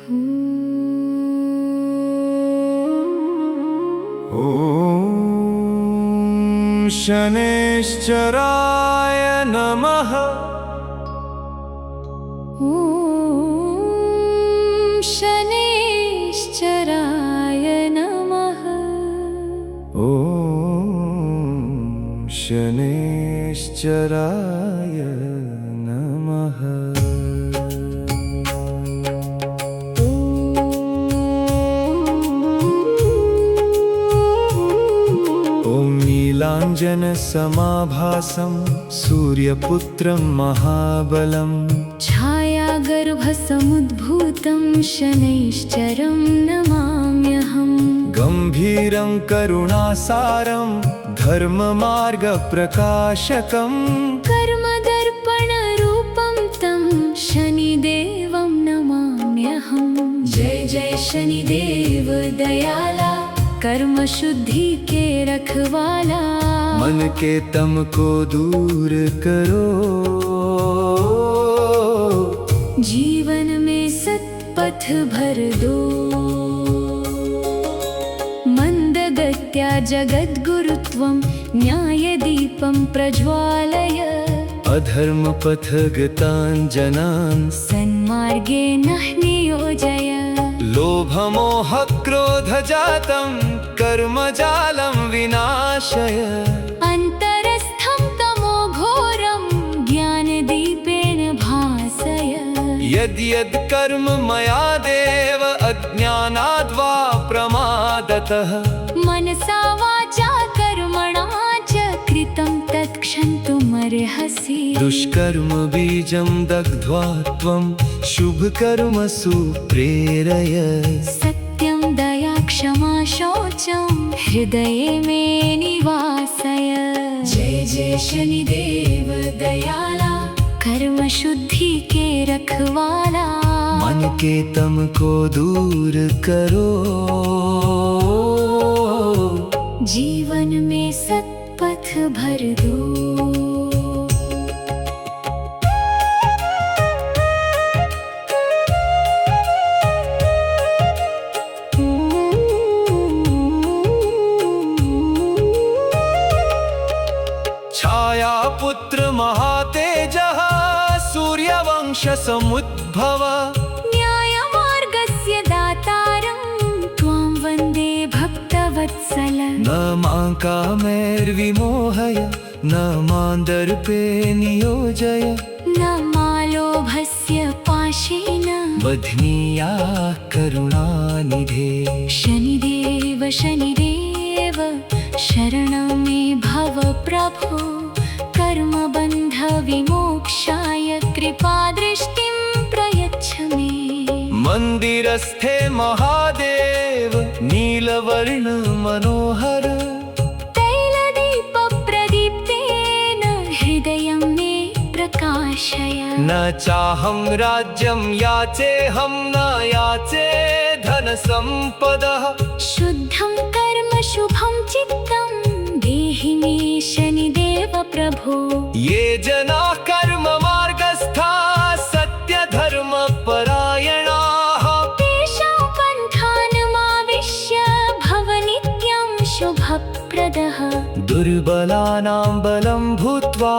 ॐ शनैश्चराय नमः। ॐ शनैश्चराय नमः। ॐ शनैश्चराय नमः। नीलाञ्जनसमाभासं सूर्यपुत्रं महाबलं छायागर्भसमुद्भूतं शनैश्चरं नमाम्यहम्। गम्भीरं करुणासारं धर्ममार्गप्रकाशकं कर्मदर्पणरूपं तं शनिदेवं नमाम्यहम्। जय जय शनिदेव दयाला, कर्म शुद्धि के रखवाला। मन के तम को दूर करो, जीवन में सत्पथ भर दो। मंदगत्या जगद्गुरुत्वं न्यायदीपं प्रज्वालय। अधर्मपथगतान् जनान् सन्मार्गे नः नियोजय। लोभमोहक्रोधजातं कर्मजालं विनाशय। अन्तरस्थं तमोघोरं ज्ञानदीपेन भासय। यद्यद् कर्म मया देव अज्ञानाद्वा प्रमादतः मनसा वाचा कर्मणा च कृतं तत्क्षन्तुमर्हसि। दुष्कर्म बीजं दग्ध्वा त्वं शुभकर्मसु प्रेरय। सत्यं दया क्षमा शौचं हृदये मे निवासय। जय जय शनिदेव दयाला, कर्म शुद्धि के रखवाला। मन के तम को दूर करो, जीवन में सत्पथ भर दो। छायापुत्र महातेजः सूर्यवंशसमुद्भव। न्यायमार्गस्य दातारं त्वां वन्दे भक्तवत्सल। न मां कामैर्विमोहय, न मां दर्पे नियोजय। न मा लोभस्य पाशेन बध्नीयाः करुणानिधे। शनिदेव शनिदेव शरणं मे भव प्रभो। कर्मबन्ध विमोक्षाय कृपादृष्टिं प्रयच्छ मे। मन्दिरस्थे महादेव नीलवर्ण मनोहर। तैलदीपप्रदीप्तेन हृदयं मे प्रकाशय। न चाहं राज्यं याचेऽहं, न याचे धनसम्पदः। शुद्धं कर्म शुभं चित्तं देहि मे शनिदेव प्रभो। ये जनाः कर्ममार्गस्थाः सत्यधर्मपरायणाः। तेषां पन्थानमाविश्य भव नित्यं शुभप्रदः। दुर्बलानां बलं भूत्वा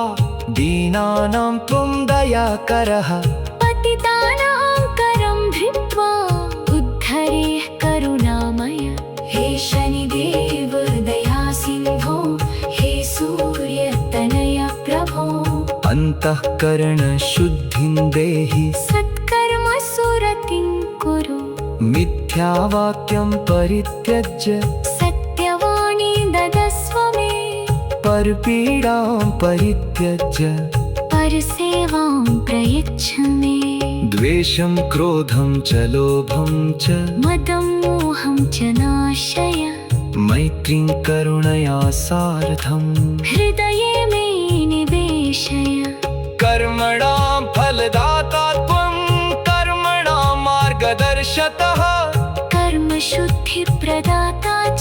दीनानां त्वं दयाकरः। पतितानां करं धृत्वा उद्धरेः करुणामय। हे शनिदेव दया सिन्धो, हे सूर्यतनय प्रभो। अन्तःकरण शुद्धिं देहि, सत्कर्मसुरतिं कुरु। मिथ्यावाक्यं परित्यज्य, सत्यवाणी ददस्व मे। परपीडां परित्यज्य, परसेवां प्रयच्छ मे। द्वेषं क्रोधं च लोभं च मदं मोहं च नाशय। मैत्रीं करुणया सार्धं हृदये मे निवेशय। कर्मणां फलदाता त्वं, कर्मणां मार्गदर्शकः। कर्मशुद्धिप्रदाता च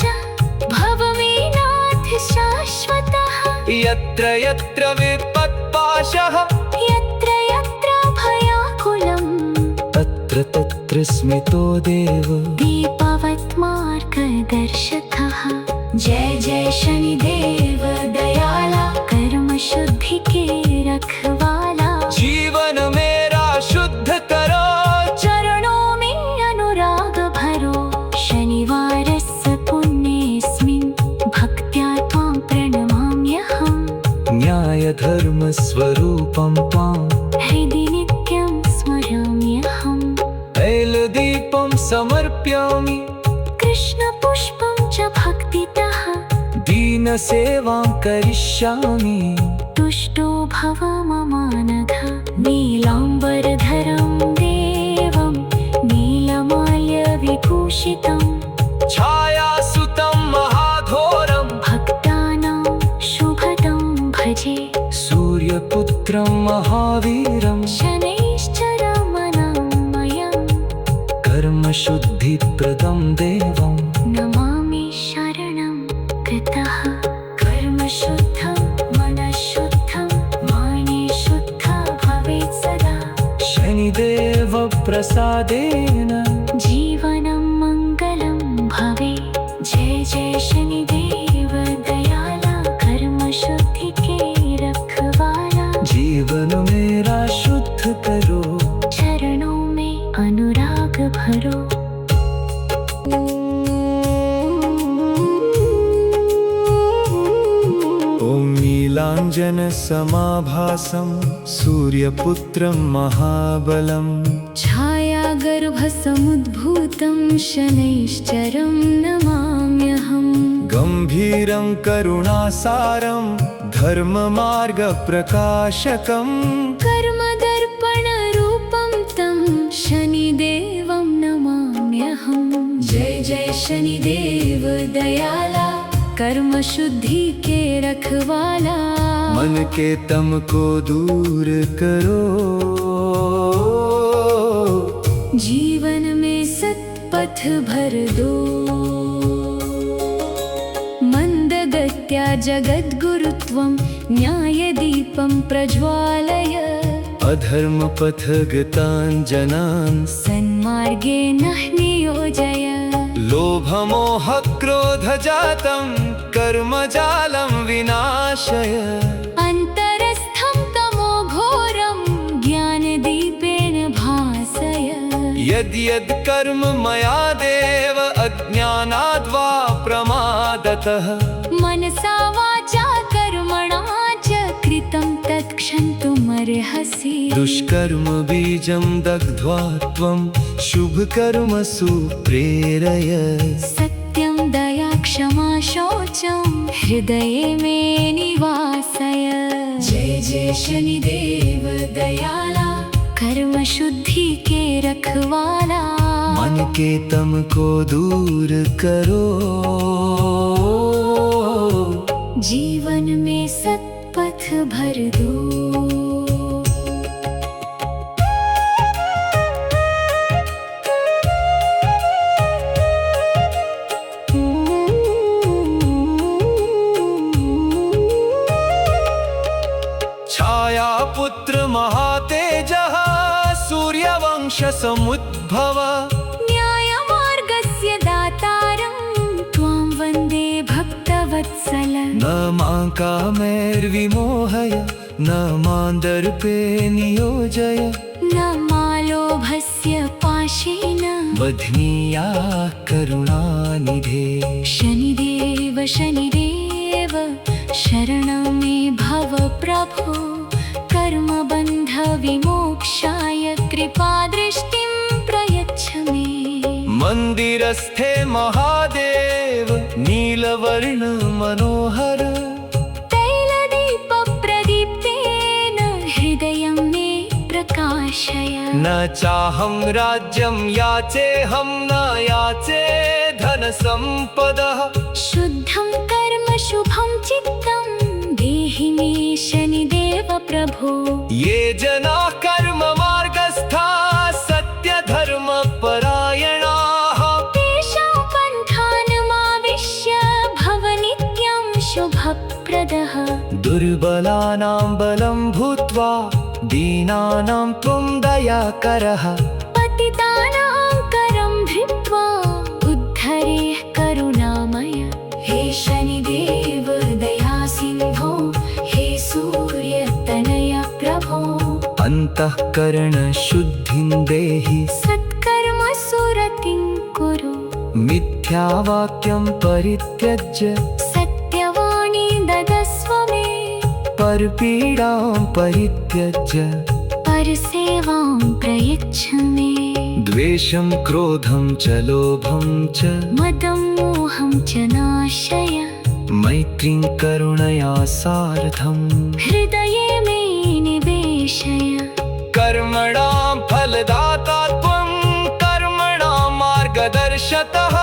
भव मे नाथ शाश्वतः। यत्र यत्र विपत्पाशः, यत्र यत्र भयाकुलं, तत्र तत्र तत्र स्मितो देव दीपवत् मार्गदर्शकः। जय जय शनिदेव दयाला, कर्म शुद्धि के रखवाला। जीवन मेरा शुद्ध करो, चरणों में अनुराग भरो। शनिवारस्य पुण्येऽस्मिन् भक्त्या त्वां प्रणमाम्यहम्। न्याय धर्म स्वरूपं त्वां हृदि नित्यं स्मराम्यहम्। तैलदीपं समर्पयामि, कृष्णपुष्पं च भक्तितः। दीनसेवां करिष्यामि। तुष्टो भव ममानघ। नीलाम्बरधरं देवं नीलमाल्यविभूषितं। छायासुतं महाघोरं भक्तानां शुभदं भजे। सूर्यपुत्रं महावीरं शनैश्चरमनामयम्। कर्मशुद्धिप्रदं देवं नमामि शरणं कृतः। कर्मशुद्धं मनःशुद्धं माने शुद्धा भवेत् सदा। शनिदेव प्रसादेन जीवनं मङ्गलं भवे। जय जय शनिदेव दयाला, कर्म शुद्धि के रखवाला। जीवन मेरा शुद्ध करो, चरणों में अनुराग भरो। ॐ नीलाञ्जनसमाभासं सूर्यपुत्रं महाबलं। छायागर्भसमुद्भूतं शनैश्चरं नमाम्यहम्। गम्भीरं करुणासारं धर्ममार्गप्रकाशकम्। कर्मदर्पणरूपं तं शनिदेवं नमाम्यहम्। जय जय शनिदेव दयाला, कर्म शुद्धि के रखवाला। मन के तम को दूर करो, जीवन में सत्पथ भर दो। मन्दगत्या जगद्गुरुत्वं न्यायदीपं प्रज्वालय। अधर्मपथगतान् जनान् सन्मार्गेण नियोजय। लोभमोहक्रोधजातं कर्मजालं विनाशय। अन्तरस्थं तमोघोरं ज्ञानदीपेन भासय। यद्यद् कर्म मया देव अज्ञानाद्वा प्रमादतः। मनसा वाचा कर्मणा च कृतं तत्क्षन्तुमर्हसि। दुष्कर्म बीजं दग्ध्वा त्वं शुभकर्मसु प्रेरय। सत्यं दया क्षमा शौचं हृदये मे निवासय। जय जय शनिदेव दयाला, कर्म शुद्धि के रखवाला। मन के तम को दूर करो, जीवन में सत्पथ भर दो। छायापुत्र महातेजः सूर्यवंशसमुद्भव। न्यायमार्गस्य दातारं त्वां वन्दे भक्तवत्सल। न मां कामैर्विमोहय, न मां दर्पे नियोजय। न मालोभस्य पाशेन बध्नीयाः करुणानिधे। शनिदेव शनिदेव शरणं मे भव प्रभो। कर्मबन्ध विमोक्षाय कृपादृष्टिं प्रयच्छ मे। मन्दिरस्थे महादेव नीलवर्ण मनोहर। तैलदीपप्रदीप्तेन हृदयं मे प्रकाशय। न चाहं राज्यं याचेऽहं न याचे धनसम्पदः। शुद्धं कर्म शुभं चित्तं देहि मे शनिदेव प्रभो। ये जनाः कर्म मार्गस्थाः सत्यधर्मपरायणाः। तेषां पन्थानमाविश्य भव नित्यं शुभप्रदः। दुर्बलानां बलं भूत्वा दीनानां त्वं दयाकरः। पतिता अंतःकरणशुद्धिं देहि सत्कर्मसु रतिं कुरु मिथ्यावाक्यं परित्यज्य सत्यवाणी ददस्व मे परपीडां परित्यज्य परसेवां प्रयच्छ मे द्वेषं क्रोधं च लोभं च मदं मोहं च नाशय मैत्रीं करुणया सार्धम् हृदये मे निवेशय कर्मणां फलदाता त्वं कर्मणां मार्गदर्शकः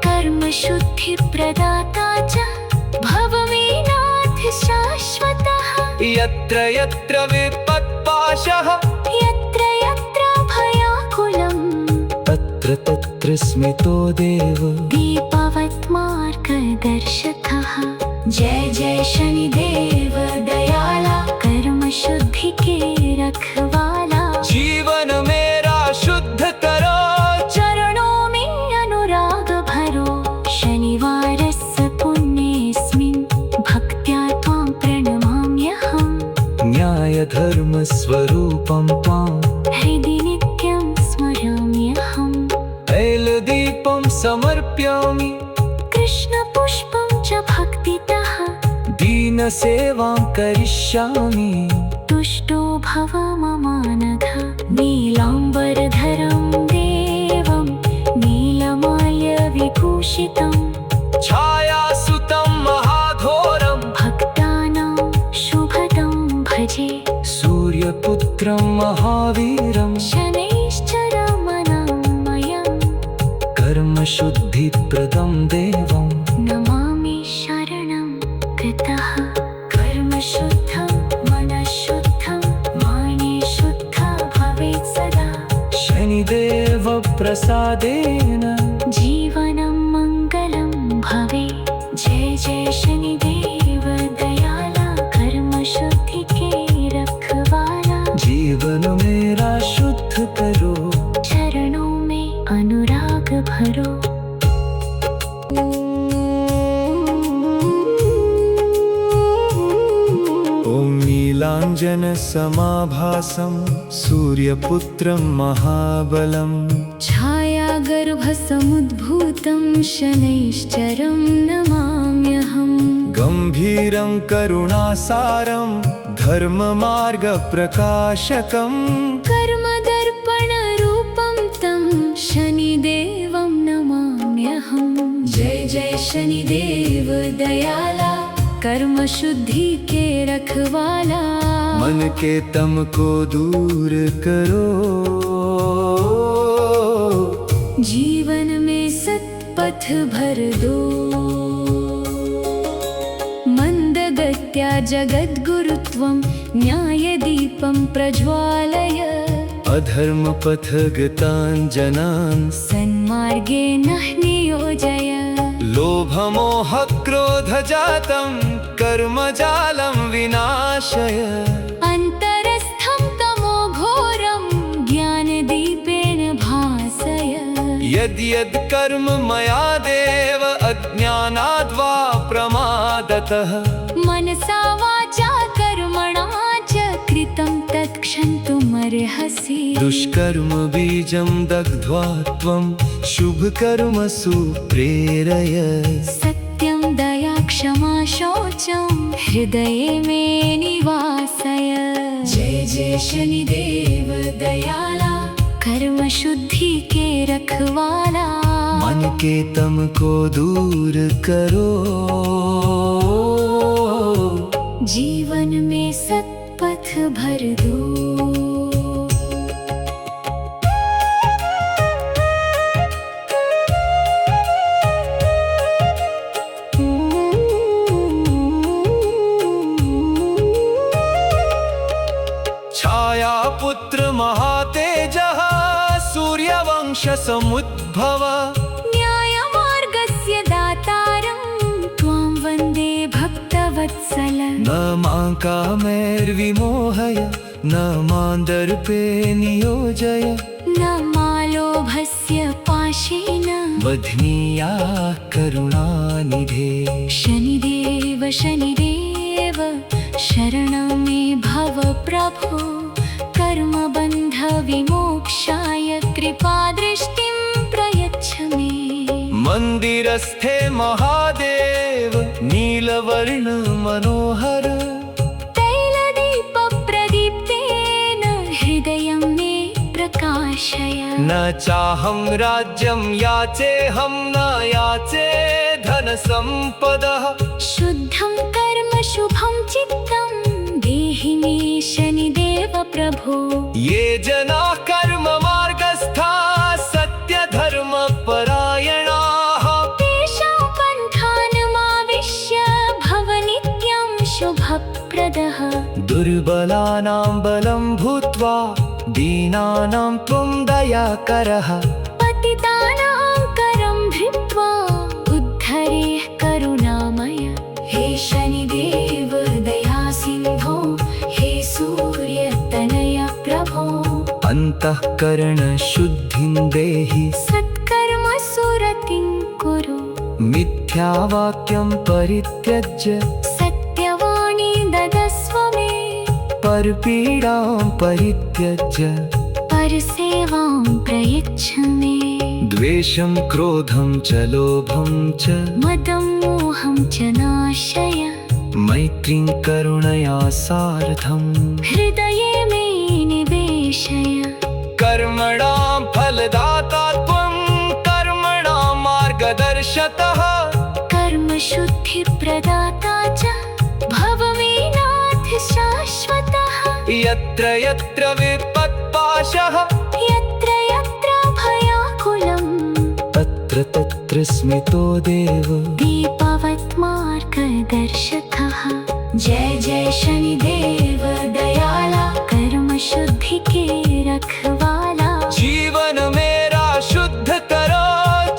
कर्मशुद्धिप्रदाता च भव मे नाथ शाश्वतः यत्र यत्र विपत्पाशः यत्र यत्र भयाकुलं तत्र तत्र स्मितो देव दीपवत् मार्गदर्शकः जय जय शनिदेव दयाला कर्म शुद्धि के रखवाला जीवन मेरा शुद्ध करो चरणों में अनुराग भरो शनिवारस्य पुण्येऽस्मिन् भक्त्या त्वां प्रणमाम्यहम् न्यायधर्मस्वरूपं त्वां हृदि नित्यं स्मराम्यहम् तैलदीपं समर्पयामि कृष्णपुष्पं च भक्तितः दीनसेवां करिष्यामि तुष्टो भव ममानघ नीलाम्बरधरं देवं नीलमाल्यविभूषितं छायासुतं महाघोरं भक्तानां शुभदं भजे सूर्यपुत्रं महावीरं शनैश्चरमनामयं कर्मशुद्धिप्रदं देवं नमामि शरणं गतः कर्मशुद्धं मनःशुद्धं माने शुद्धा भवेत् सदा शनिदेव प्रसादेन जीवनं मङ्गलं भवे जय जय शनिदेव दयाला कर्म शुद्धि के रखवाला जीवन मेरा शुद्ध करो चरणों में अनुराग भरो ॐ नीलाञ्जनसमाभासं सूर्यपुत्रं महाबलं छायागर्भसमुद्भूतं शनैश्चरं नमाम्यहम् गम्भीरं करुणासारं धर्ममार्गप्रकाशकम् कर्मदर्पणरूपं तं शनिदेवं नमाम्यहम् जय जय शनिदेव दयाला कर्म शुद्धि के रखवाला मन के तम को दूर करो जीवन में सत्पथ भर दो मन्दगत्या जगद्गुरुत्वं न्यायदीपं प्रज्वालय अधर्मपथगतान् जनान् सन्मार्गे नः नियोजय लोभमोहक्रोधजातं कर्मजालं विनाशय अन्तरस्थं तमो घोरं ज्ञानदीपेन भासय यद्यद् कर्म मया देव अज्ञानाद्वा प्रमादतः मनसा वाचा कर्मणा च कृतं तत् क्षन्तुमर्हसि दुष्कर्म बीजं दग्ध्वा त्वं शुभकर्मसु प्रेरय सत्यं दया क्षमा शौचं हृदये मे निवासय जय जय शनिदेव दयाला कर्म शुद्धि के रखवाला मन के तम को दूर करो जीवन में सत्पथ भर दो छायापुत्र महातेजः सूर्यवंशसमुद्भव न्यायमार्गस्य दातारं त्वां वन्दे भक्तवत्सल न मां कामैर्विमोहय न मां दर्पे नियोजय न मालोभस्य पाशेन बध्नीया करुणानिधे शनिदेव शनिदेव शरणं मे भव प्रभो कर्मबन्धविमोक्षाय कृपादृष्टिं प्रयच्छ मे। मन्दिरस्थे महादेव नीलवर्ण मनोहर तैलदीपप्रदीप्तेन हृदयं मे प्रकाशय। न चाहं राज्यं याचेऽहं न याचे धनसम्पदः शुद्धं कर्म शुभं चित्तं देहि मे शनिदेव प्रभो। ये जनाः कर्ममार्गस्थाः सत्यधर्मपरायणाः तेषां पन्थानमाविश्य भव नित्यं शुभप्रदः। दुर्बलानां बलं भूत्वा दीनानां त्वं दयाकरः पतितानां करं धृत्वा उद्धरेः करुणामय। हे शनिदेव दयासिन्धो हे सूर्यतनय प्रभो। अन्तःकरणशुद्धिं देहि सत्कर्मसुरतिं कुरु। मिथ्यावाक्यं परित्यज्य सत्यवाणी ददस्व मे। परपीडां परित्यज्य परसेवां प्रयच्छ मे। द्वेषं क्रोधं च लोभं च मदं मोहं च नाशय। मैत्रीं करुणया सार्धं हृदये मे निवेशय। कर्मणां फलदाता त्वं कर्मणां मार्गदर्शकः कर्मशुद्धिप्रदाता च भव मे नाथ शाश्वतः। यत्र यत्र विपत्पाशः यत्र यत्र भयाकुलं तत्र तत्र स्मितो देव दीपवत् मार्गदर्शकः। जय जय शनिदेव दयाला कर्म शुद्धि के रखवाला। जीवन मेरा शुद्ध करो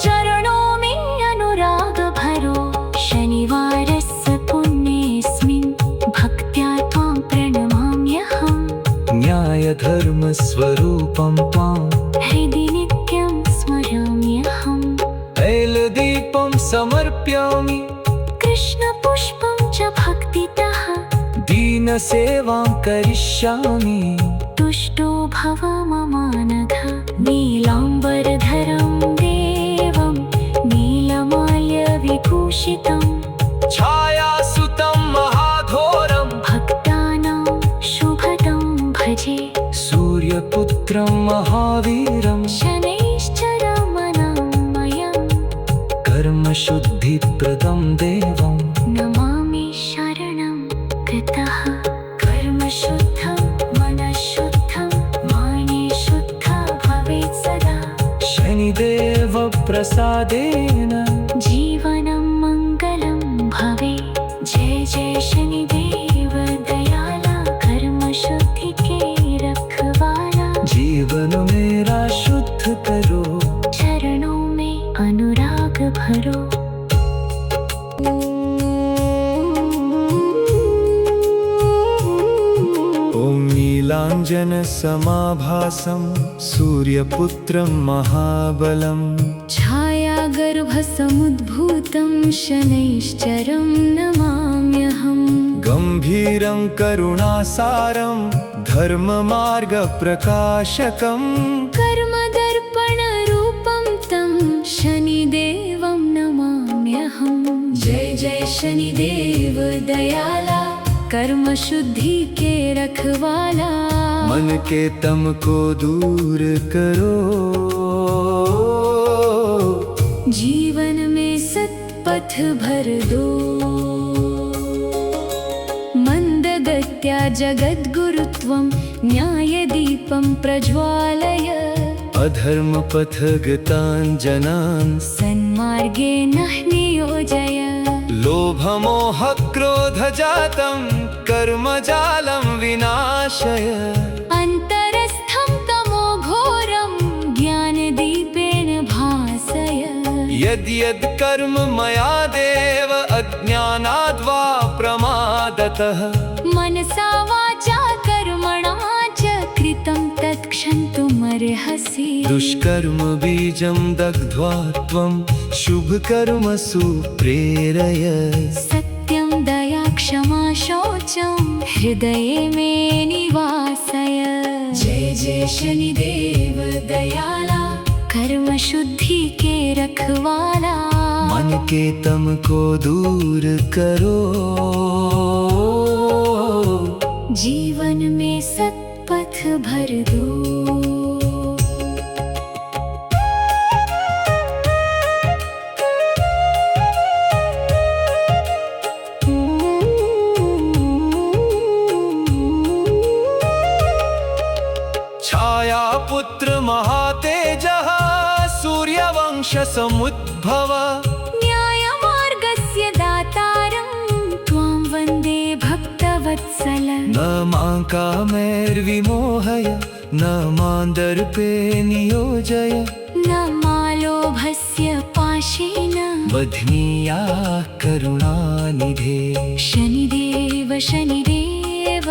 चरणों में अनुराग भरो। शनिवारस्य पुण्येऽस्मिन् भक्त्या त्वां प्रणमाम्यहम्। न्यायधर्मस्वरूपं त्वां हृदि नित्यं स्मराम्यहम्। तैलदीपं समर्पयामि कृष्णपुष्पं च भक्तितः दीनसेवां करिष्यामि। तुष्टो भव ममानघ। नीलाम्बरधरं देवं नीलमाल्यविभूषितं छायासुतं महाघोरं भक्तानां शुभदं भजे। सूर्यपुत्रं महावीरं शनैश्चरमनामयं कर्मशुद्धिप्रदं देवं नमामि शरणं कृतः। कर्मशुद्धं मनःशुद्धं माने शुद्धा भवेत् सदा। शनिदेवप्रसादेन जीवनं मङ्गलं भवे। जय जय शनिदेव दयाला कर्मशुद्धि के रखवाला। जीवन मेरा शुद्ध करो चरणों में अनुराग भरो। ॐ नीलाञ्जनसमाभासं सूर्यपुत्रं महाबलं छायागर्भसमुद्भूतं शनैश्चरं नमाम्यहम्। गम्भीरं करुणासारं धर्ममार्गप्रकाशकं कर्मदर्पणरूपं तं शनिदेवं नमाम्यहम्। जय जय शनिदेव दयाला कर्म शुद्धि के रखवाला। मन के तम को दूर करो जीवन में सत्पथ भर दो। मन्दगत्या जगद्गुरुत्वं न्यायदीपं प्रज्वालय। अधर्मपथगतान् जनान् सन्मार्गे नः नियोजय। लोभमोहक्रोधजातं कर्मजालं विनाशय। अन्तरस्थं तमोघोरं ज्ञानदीपेन भासय। यद्यद् कर्म मया देव अज्ञानाद्वा प्रमादतः मनसा वाचा कर्मणा च कृतं तत्क्षन्तुमर्हसि। दुष्कर्म बीजं दग्ध्वा त्वं शुभकर्मसु प्रेरय। सत्यं दया क्षमा शौचं हृदये मे निवासय। जय जय शनिदेव दयाला, कर्म शुद्धि के रखवाला। मन के तम को दूर करो, जीवन में सत्पथ भर दो। छाया पुत्र महातेजः सूर्यवंश समुद्भव, न्यायमार्गस्य दातारं त्वां वन्दे भक्तवत्सल। न मां कामैर्विमोहय, न मां दर्पे नियोजय, न मालोभस्य पाशेन बध्नीयाः करुणानिधे। शनिदेव शनिदेव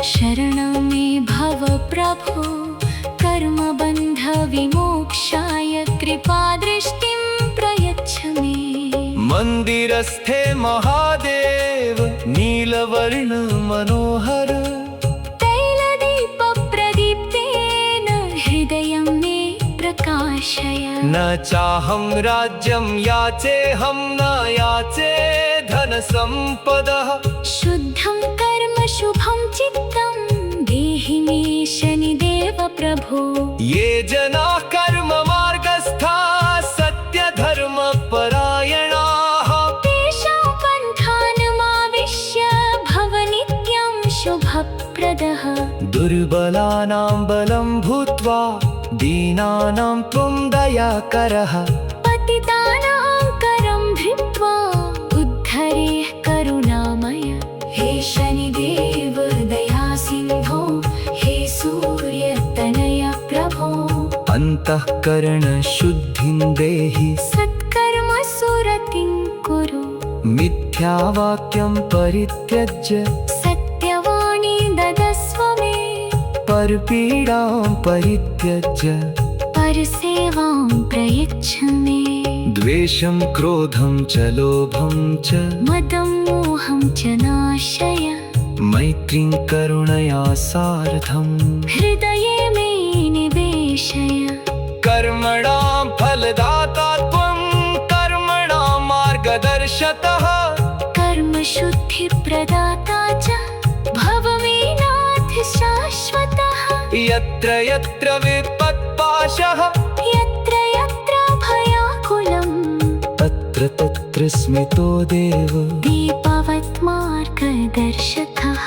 शरणं मे भव प्रभो, कर्मबन्ध विमोक्षाय कृपादृष्टिं प्रयच्छ मे। मन्दिरस्थे महादेव नीलवर्ण मनोहर, तैलदीपप्रदीप्तेन हृदयं मे प्रकाशय। न चाहं राज्यं याचेऽहं, न याचे धनसम्पदः। शुद्धं कर्म शुभं चित्तं देहि मे शनिदेव प्रभो। ये जनाः कर्ममार्गस्थाः सत्यधर्मपरायणाः, तेषां पन्थानमाविश्य भव नित्यं शुभप्रदः। दुर्बलानां बलं भूत्वा दीनानां त्वं दयाकरः। पतितानां करं धृत्वा उद्धरेः करुणामय। हे शनिदेव दया सिन्धो, हे सूर्यतनय प्रभो। अन्तःकरण शुद्धिं देहि, सत्कर्मसुरतिं कुरु। मिथ्यावाक्यं परित्यज्य, सत्यवाणी ददस्व मे। परपीडां परित्यज्य, परसेवां प्रयच्छ मे। द्वेषं क्रोधं च लोभं च, मदं मोहं च नाशय। मैत्रीं करुणया सार्धं, हृदये मे निवेशय। कर्मणां फलदाता त्वं, कर्मणां मार्गदर्शकः। कर्मशुद्धिप्रदाता च भव मे नाथ शाश्वतः। यत्र यत्र विपत्पाशः, यत्र यत्र भयाकुलम्, तत्र तत्र स्मितो देव। दीपवत् मार्गदर्शकः।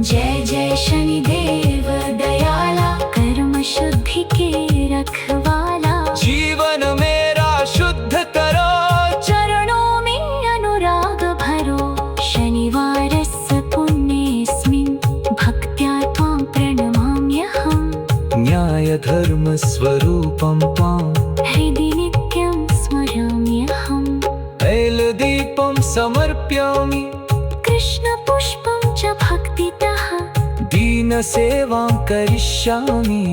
जय जय शनिदेव दयाला, कर्म शुद्धि के रखवाला। जीवन मेरा शुद्ध करो, चरणों में अनुराग भरो। शनिवारस्य पुण्येऽस्मिन् भक्त्या त्वां प्रणमाम्यहम्। न्यायधर्मस्वरूपं त्वां हृदि नित्यं स्मराम्यहम्। तैलदीपं समर्पयामि, कृष्णपुष्पं च भक्तितः। दीनसेवां करिष्यामि।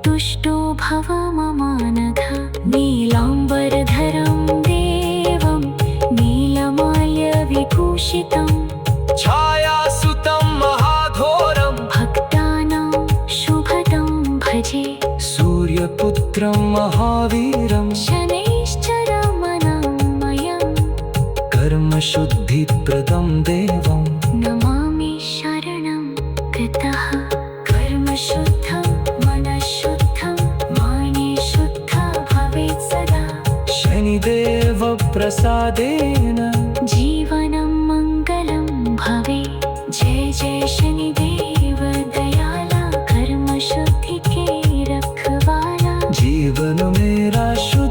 तुष्टो भव ममानघ। नीलाम्बरधरं देवं नीलमाल्यविभूषितं। छायासुतं महाघोरं, भक्तानां शुभदं भजे। सूर्यपुत्रं महावीरं, शनैश्चरमनामयम्। कर्मशुद्धिप्रदं देवं। नमामि शरणं कृतः। कर्मशुद्धं मनःशुद्धं माने शुद्धा भवेत् सदा। शनिदेव प्रसादेन जीवनं मङ्गलं भवे। जय जय शनिदेव दयाला, कर्म शुद्धि के रखवाला। जीवन मेरा शुद्ध